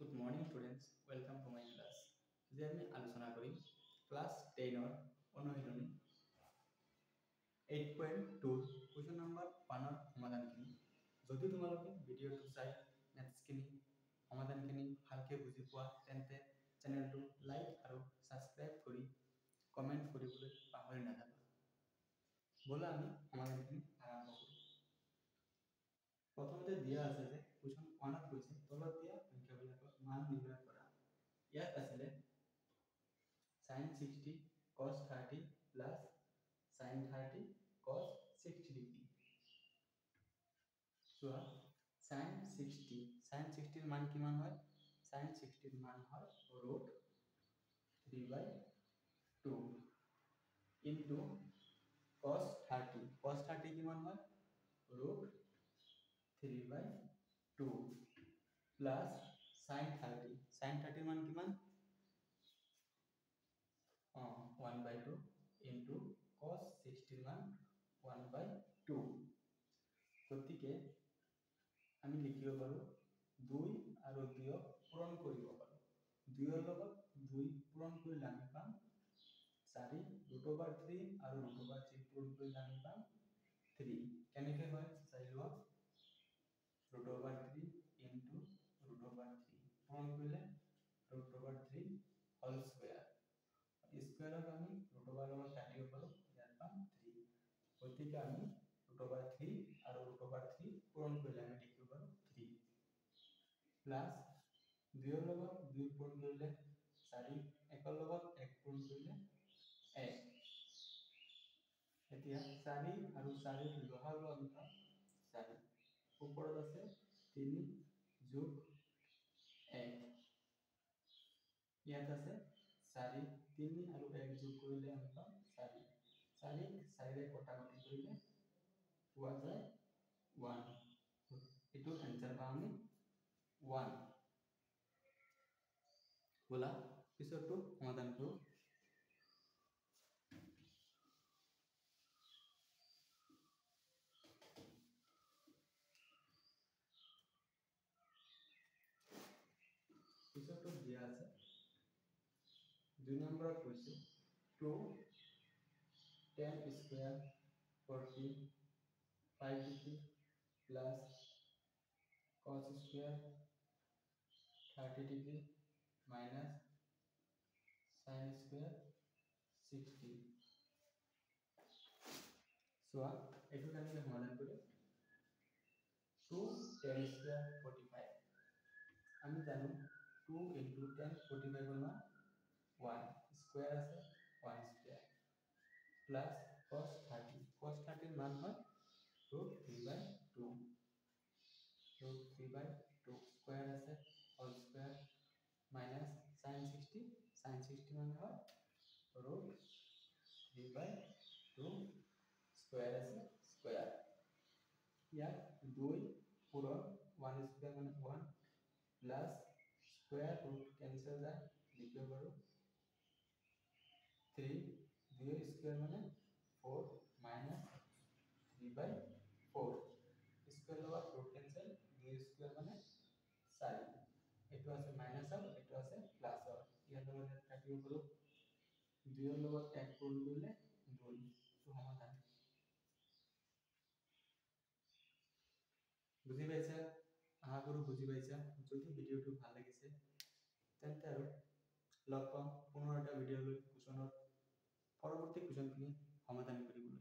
Good morning students, welcome to my class. Today আমি আলোচনা কৰিম ক্লাছ 10 ৰ অনুশীলনী 8.2 কুৱেশ্যন নম্বৰ 1 ৰ সমাধানখিনি। যদি তোমালোকে ভিডিঅ'টো চাই মেথছখিনি সমাধানখিনি ভালকৈ বুজি পোৱা তেন্তে চেনেলটো লাইক আৰু সাবস্ক্ৰাইব কৰি কমেন্ট কৰিবলৈ পাহৰি নাযাবা। বলা আমি সমাধানখিনি আৰম্ভ কৰোঁ। প্ৰথমতে দিয়া আছে যে কুৱেশ্যন 1 ত কৈছে তলত দিয়া সংখ্যাবিলাকৰ মান নিৰ্ণয় কৰা। ইয়াত আছিলে sin 60 cos 30 plus sin 30 cos 60 degree. চোৱা sin 60 ৰ মান কিমান হয়? sin 60 ৰ মান হয় √3/2 into cos 30 কিমান হয়? √3/2 plus sin 30 ৰ মান কিমান? 1/2 into cos 60 ৰ মান 1/2। গতিকে আমি লিখিব পাৰো 2 আৰু 2 পূৰণ কৰিব পাৰো। 2 ৰ লগত 2 পূৰণ কৰিলে আমি পাম 4 √3 আৰু √3 পূৰণ কৰিলে আমি পাম 3। কেনেকৈ হয় চাই লোৱা। √3 into √3 পূৰণ কৰিলে √3 হোল স্কয়াৰ। স্কয়াৰত আমি √3 লগত কাটিব পাৰো, ইয়াত পাম 3। গতিকে আমি √3 আৰু √3 পূৰণ কৰিলে আমি লিখিব পাৰো 3 প্লাস 2 ৰ লগত 2 পূৰণ কৰিলে 4, 1 ৰ লগত 1 পূৰণ কৰিলে 1। এতিয়া 4 আৰু 4 লসাগু আমি পাম 4। ওপৰত আছে 3 যোগ 1, ইয়াত আছে 4, 3 আৰু 1 যোগ কৰিলে আমি পাম 4। 4 4 কটাকটি কৰিলে পোৱা যায় 1। এটো आंसर পাম আমি 1। বলা পিছৰটো সমাধান কৰো। পিছৰটো দিয়া আছে 2 নম্বৰত কৈছে 2 tan square 45 degree plus cos square 30 degree minus sin square 60। চোৱা এইটো কেনেকৈ সমাধান কৰিম। 2 tan square 45 আমি জানো 2 into tan 45 ৰ মান 1 স্কয়াৰ আছে 1 স্কয়াৰ প্লাস cos 30 ৰ মান হয় √3/2 স্কয়ার আছে হোল স্কয়ার মাইনাস sin 60 মান হয় √3/2 স্কয়ার আছে স্কয়ার। ইয়াত 2 পূৰণ 1 স্কয়াৰ মানে 1 প্লাস স্কয়াৰ ৰুট ক্যান্সেল যায় লিখিব পাৰো 3 2 স্কয়াৰ মানে 4 minus 3/4 স্কয়াৰ লগত ৰুট ক্যান্সেল 2 স্কয়াৰ মানে 4। এটো আছে মাইনাস আৰ এটো আছে প্লাস আৰ ইয়াৰ লগত কাটিব পাৰো 2 ৰ লগত 1 পূৰণ কৰিলে 2। তো সমাধান বুজি পাইছা? আশা কৰো বুজি পাইছা। যদি ভিডিওটো ভাল লাগিছে তেন্তে আৰু লগ পাম পুনৰ এটা ভিডিও লৈ কুৱেশ্যনৰ পৰৱৰ্তী কুৱেশ্যনখিনি সমাধান কৰিবলৈ।